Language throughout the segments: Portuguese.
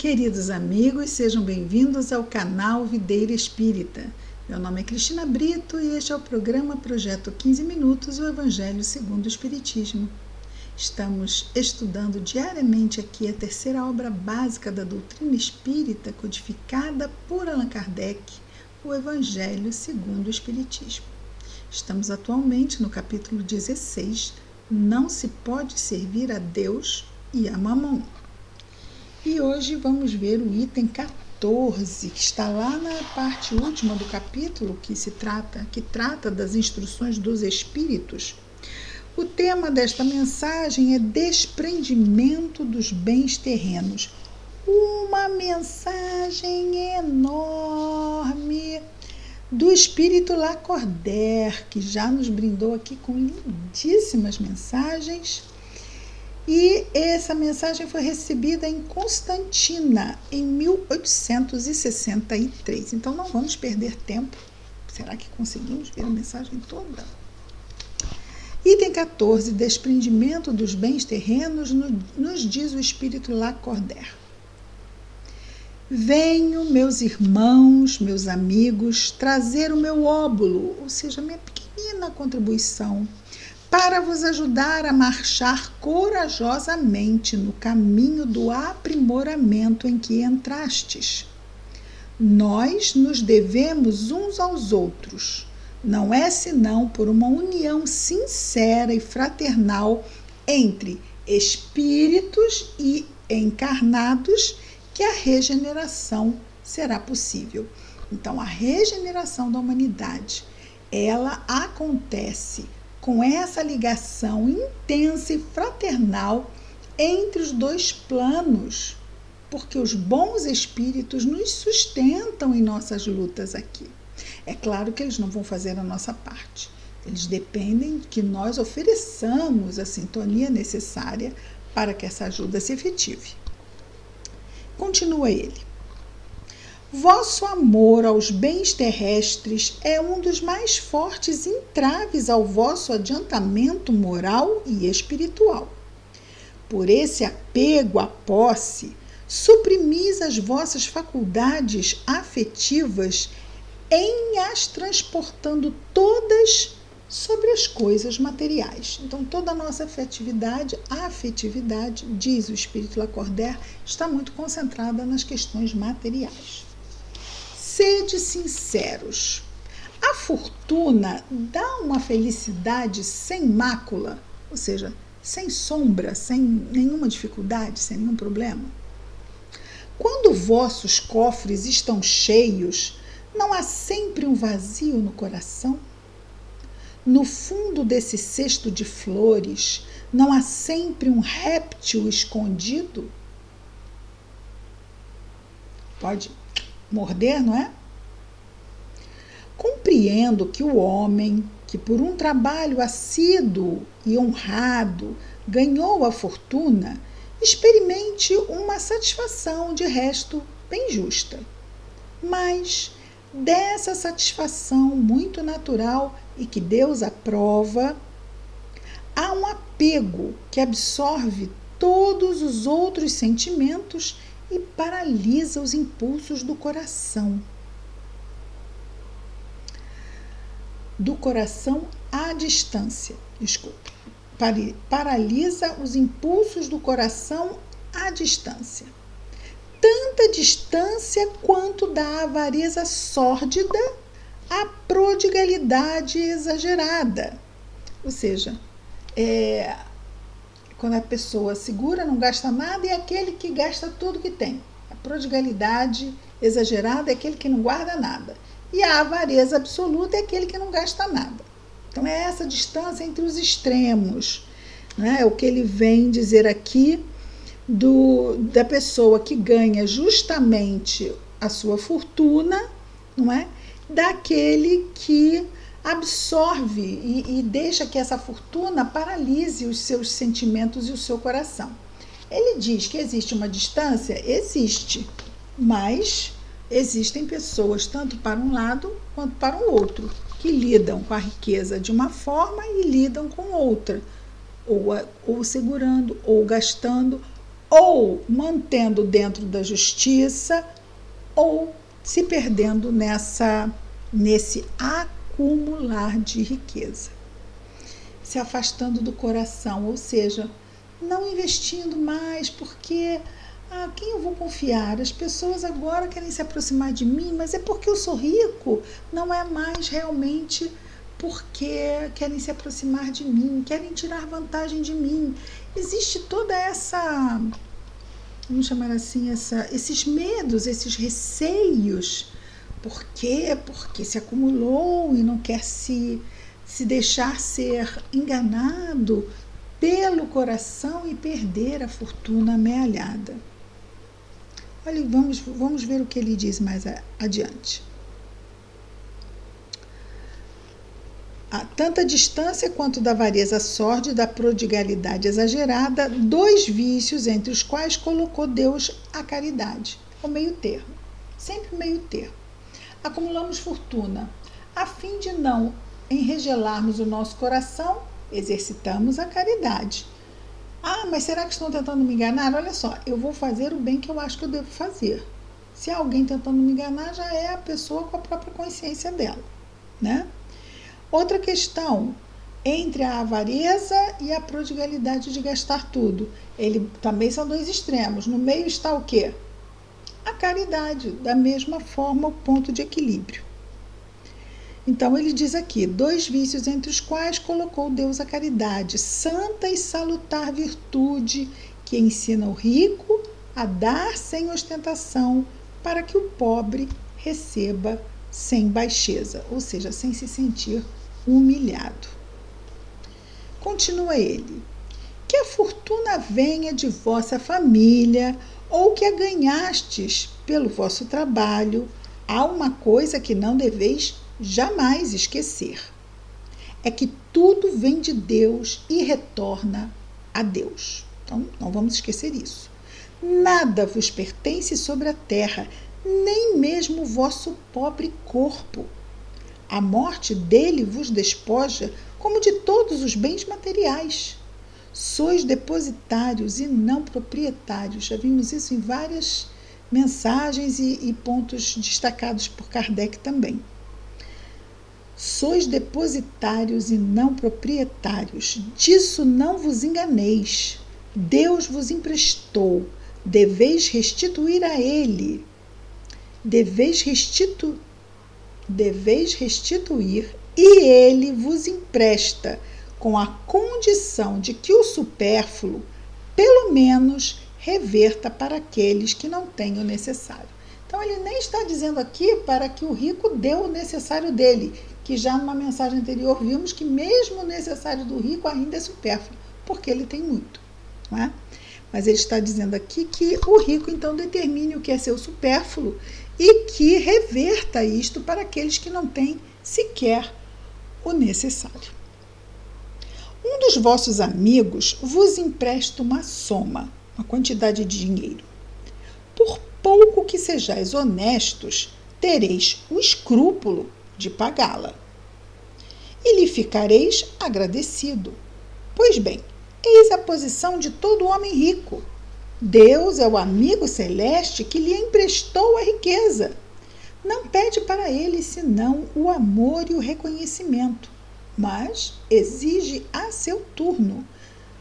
Queridos amigos, sejam bem-vindos ao canal Videira Espírita. Meu nome é Cristina Brito e este é o programa Projeto 15 Minutos, o Evangelho segundo o Espiritismo. Estamos estudando diariamente aqui a terceira obra básica da doutrina espírita, codificada por Allan Kardec, o Evangelho segundo o Espiritismo. Estamos atualmente no capítulo 16, Não se pode servir a Deus e a Mamon. E hoje vamos ver o item 14, que está lá na parte última do capítulo, que trata das instruções dos espíritos. O tema desta mensagem é desprendimento dos bens terrenos. Uma mensagem enorme do espírito Lacordaire, que já nos brindou aqui com lindíssimas mensagens. E essa mensagem foi recebida em Constantina, em 1863. Então, não vamos perder tempo. Será que conseguimos ver a mensagem toda? Item 14, desprendimento dos bens terrenos, nos diz o espírito Lacordaire. Venho, meus irmãos, meus amigos, trazer o meu óbolo, ou seja, minha pequenina contribuição, para vos ajudar a marchar corajosamente no caminho do aprimoramento em que entrastes. Nós nos devemos uns aos outros, não é senão por uma união sincera e fraternal entre espíritos e encarnados que a regeneração será possível. Então, a regeneração da humanidade, ela acontece com essa ligação intensa e fraternal entre os dois planos, porque os bons espíritos nos sustentam em nossas lutas aqui. É claro que eles não vão fazer a nossa parte, eles dependem que nós ofereçamos a sintonia necessária para que essa ajuda se efetive. Continua ele. Vosso amor aos bens terrestres é um dos mais fortes entraves ao vosso adiantamento moral e espiritual. Por esse apego à posse, suprimis as vossas faculdades afetivas em as transportando todas sobre as coisas materiais. Então, toda a nossa afetividade, diz o espírito Lacordaire, está muito concentrada nas questões materiais. Sede sinceros. A fortuna dá uma felicidade sem mácula, ou seja, sem sombra, sem nenhuma dificuldade, sem nenhum problema? Quando vossos cofres estão cheios, não há sempre um vazio no coração? No fundo desse cesto de flores, não há sempre um réptil escondido? Pode morder, não é? Compreendo que o homem, que por um trabalho assíduo e honrado ganhou a fortuna, experimente uma satisfação de resto bem justa. Mas dessa satisfação muito natural e que Deus aprova, há um apego que absorve todos os outros sentimentos e paralisa os impulsos do coração. Do coração à distância, paralisa os impulsos do coração à distância. Tanta distância quanto da avareza sórdida à prodigalidade exagerada. Ou seja, quando a pessoa segura, não gasta nada, é aquele que gasta tudo que tem. A prodigalidade exagerada é aquele que não guarda nada. E a avareza absoluta é aquele que não gasta nada. Então, é essa distância entre os extremos, né? É o que ele vem dizer aqui da pessoa que ganha justamente a sua fortuna, não é? Daquele que absorve e deixa que essa fortuna paralise os seus sentimentos e o seu coração. Ele diz que existe uma distância? Existe, mas existem pessoas, tanto para um lado quanto para o outro, que lidam com a riqueza de uma forma e lidam com outra, ou segurando, ou gastando, ou mantendo dentro da justiça, ou se perdendo nesse acumular de riqueza. Se afastando do coração, ou seja, não investindo mais, porque quem eu vou confiar? As pessoas agora querem se aproximar de mim, mas é porque eu sou rico, não é mais realmente porque querem se aproximar de mim, querem tirar vantagem de mim. Existe toda essa, vamos chamar assim, esses medos, esses receios. Por quê? Porque se acumulou e não quer se deixar ser enganado pelo coração e perder a fortuna amealhada. Olha, vamos ver o que ele diz mais adiante. Há tanta distância quanto da avareza sórdida, da prodigalidade exagerada, 2 vícios entre os quais colocou Deus a caridade. O meio termo, sempre o meio termo. Acumulamos fortuna, a fim de não enregelarmos o nosso coração, exercitamos a caridade. Mas será que estão tentando me enganar? Olha só, eu vou fazer o bem que eu acho que eu devo fazer. Se há alguém tentando me enganar, já é a pessoa com a própria consciência dela, né? Outra questão, entre a avareza e a prodigalidade de gastar tudo. Ele também são 2 extremos. No meio está o quê? A caridade, da mesma forma, o ponto de equilíbrio. Então, ele diz aqui, 2 vícios entre os quais colocou Deus a caridade, santa e salutar virtude, que ensina o rico a dar sem ostentação, para que o pobre receba sem baixeza, ou seja, sem se sentir humilhado. Continua ele, que a fortuna venha de vossa família, ou que a ganhastes pelo vosso trabalho, há uma coisa que não deveis jamais esquecer. É que tudo vem de Deus e retorna a Deus. Então, não vamos esquecer isso. Nada vos pertence sobre a terra, nem mesmo o vosso pobre corpo. A morte dele vos despoja, como de todos os bens materiais. Sois depositários e não proprietários. Já vimos isso em várias mensagens e pontos destacados por Kardec também. Sois depositários e não proprietários. Disso não vos enganeis. Deus vos emprestou. Deveis restituir a ele. Deveis restituir e ele vos empresta, com a condição de que o supérfluo, pelo menos, reverta para aqueles que não têm o necessário. Então, ele nem está dizendo aqui para que o rico dê o necessário dele, que já numa mensagem anterior vimos que mesmo o necessário do rico ainda é supérfluo, porque ele tem muito, não é? Mas ele está dizendo aqui que o rico, então, determine o que é seu supérfluo e que reverta isto para aqueles que não têm sequer o necessário. Um dos vossos amigos vos empresta uma soma, uma quantidade de dinheiro. Por pouco que sejais honestos, tereis o escrúpulo de pagá-la. E lhe ficareis agradecido. Pois bem, eis a posição de todo homem rico. Deus é o amigo celeste que lhe emprestou a riqueza. Não pede para ele senão o amor e o reconhecimento, mas exige a seu turno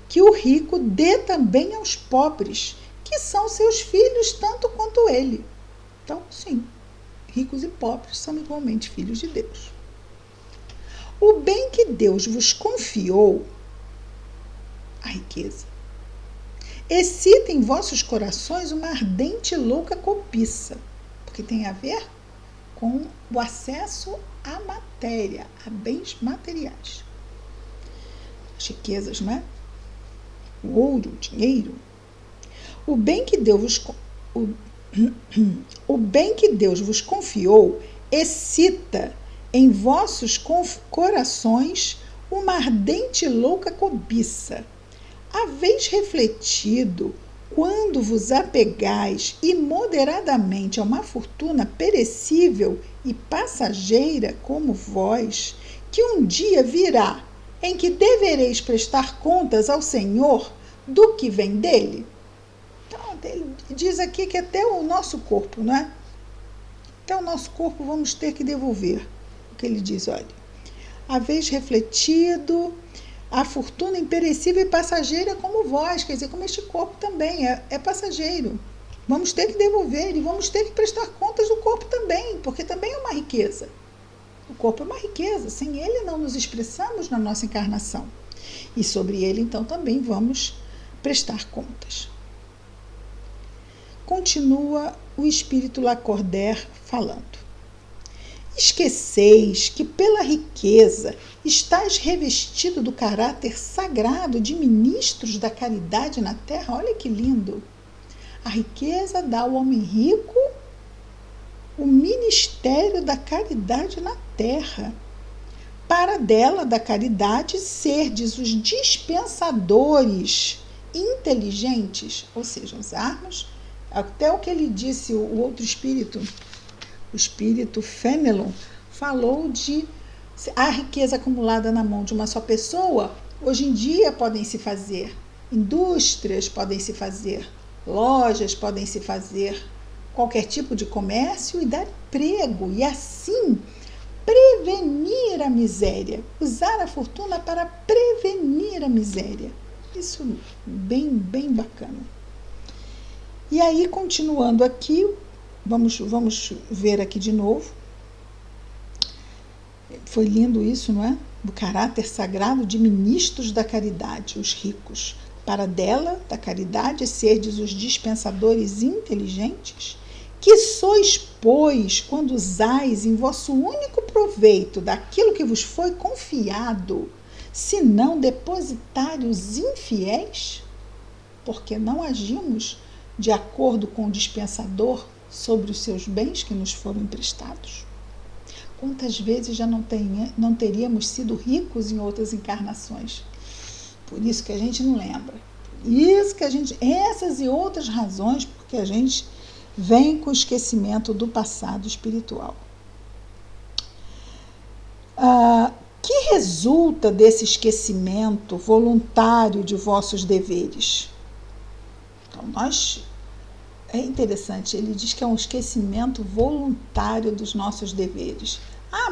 que o rico dê também aos pobres, que são seus filhos tanto quanto ele. Então, sim, ricos e pobres são igualmente filhos de Deus. O bem que Deus vos confiou, a riqueza, excita em vossos corações uma ardente e louca cobiça, porque tem a ver com o acesso à matéria, a bens materiais. As riquezas, não é? O ouro, o dinheiro. O bem que Deus vos confiou excita em vossos corações uma ardente e louca cobiça. Haveis refletido, quando vos apegais imoderadamente a uma fortuna perecível e passageira como vós, que um dia virá em que devereis prestar contas ao Senhor do que vem dele? Ele diz aqui que até o nosso corpo, não é? Até o nosso corpo vamos ter que devolver. O que ele diz, olha, haveis refletido a fortuna imperecível e passageira como vós, quer dizer, como este corpo também é passageiro. Vamos ter que devolver e vamos ter que prestar contas do corpo também, porque também é uma riqueza. O corpo é uma riqueza, sem ele não nos expressamos na nossa encarnação. E sobre ele, então, também vamos prestar contas. Continua o espírito Lacordaire falando. Esqueceis que pela riqueza estáis revestido do caráter sagrado de ministros da caridade na terra. Olha que lindo! A riqueza dá ao homem rico o ministério da caridade na terra. Para dela, da caridade, serdes os dispensadores inteligentes, ou seja, usarmos, até o que ele disse, o outro espírito, o espírito Fenelon, falou de a riqueza acumulada na mão de uma só pessoa. Hoje em dia podem se fazer indústrias, podem se fazer lojas, podem se fazer qualquer tipo de comércio e dar emprego, e assim prevenir a miséria, usar a fortuna para prevenir a miséria. Isso bem bacana. E aí, continuando aqui, vamos ver aqui de novo. Foi lindo isso, não é? Do caráter sagrado de ministros da caridade, os ricos. Para dela, da caridade, serdes os dispensadores inteligentes, que sois, pois, quando usais em vosso único proveito daquilo que vos foi confiado, se não depositários infiéis, porque não agimos de acordo com o dispensador sobre os seus bens que nos foram emprestados. Quantas vezes já não teríamos sido ricos em outras encarnações? Por isso que a gente não lembra. Por isso que essas e outras razões, porque a gente vem com o esquecimento do passado espiritual. Que resulta desse esquecimento voluntário de vossos deveres? Então, é interessante, ele diz que é um esquecimento voluntário dos nossos deveres.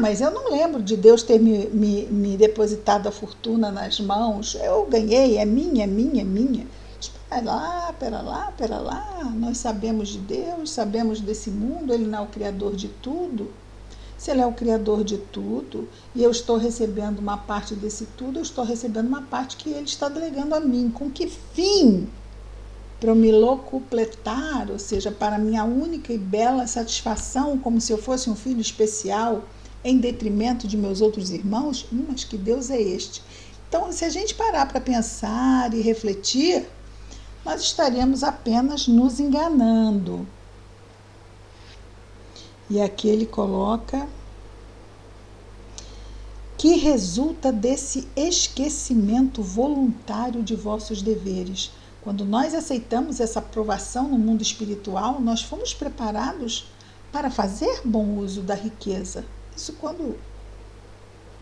Mas eu não lembro de Deus ter me depositado a fortuna nas mãos. Eu ganhei, é minha. Pera lá. Nós sabemos de Deus, sabemos desse mundo, Ele não é o Criador de tudo. Se Ele é o Criador de tudo e eu estou recebendo uma parte desse tudo, eu estou recebendo uma parte que Ele está delegando a mim. Com que fim? Para eu me locupletar, ou seja, para a minha única e bela satisfação, como se eu fosse um filho especial, em detrimento de meus outros irmãos? Mas que Deus é este? Então, se a gente parar para pensar e refletir, nós estaremos apenas nos enganando. E aqui ele coloca que resulta desse esquecimento voluntário de vossos deveres. Quando nós aceitamos essa aprovação no mundo espiritual, nós fomos preparados para fazer bom uso da riqueza. Isso quando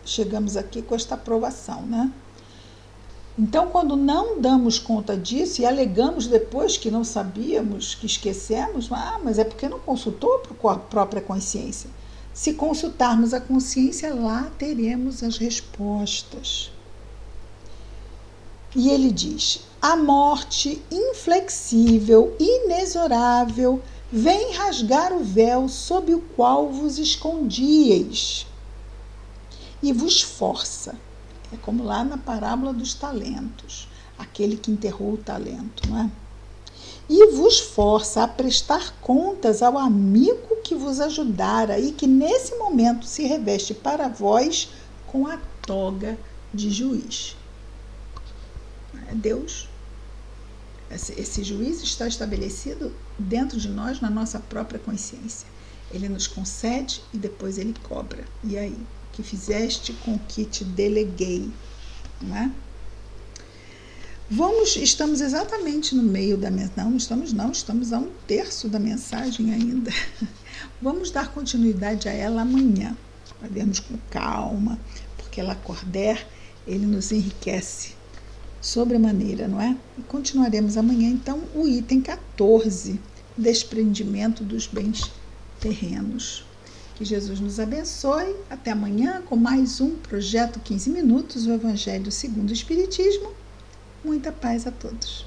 chegamos aqui com esta aprovação, né? Então, quando não damos conta disso e alegamos depois que não sabíamos, que esquecemos, mas é porque não consultou a própria consciência. Se consultarmos a consciência, lá teremos as respostas. E ele diz: a morte inflexível, inexorável, vem rasgar o véu sob o qual vos escondíeis e vos força. É como lá na parábola dos talentos, aquele que enterrou o talento, não é? E vos força a prestar contas ao amigo que vos ajudara e que nesse momento se reveste para vós com a toga de juiz. Deus, esse juízo está estabelecido dentro de nós, na nossa própria consciência. Ele nos concede e depois ele cobra. E aí? Que fizeste com que te deleguei, não é? Estamos exatamente no meio da mensagem, estamos a 1/3 da mensagem ainda. Vamos dar continuidade a ela amanhã, para vermos com calma, porque Lacordaire, ele nos enriquece sobremaneira, não é? E continuaremos amanhã, então, o item 14, desprendimento dos bens terrenos. Que Jesus nos abençoe. Até amanhã com mais um Projeto 15 Minutos, o Evangelho segundo o Espiritismo. Muita paz a todos.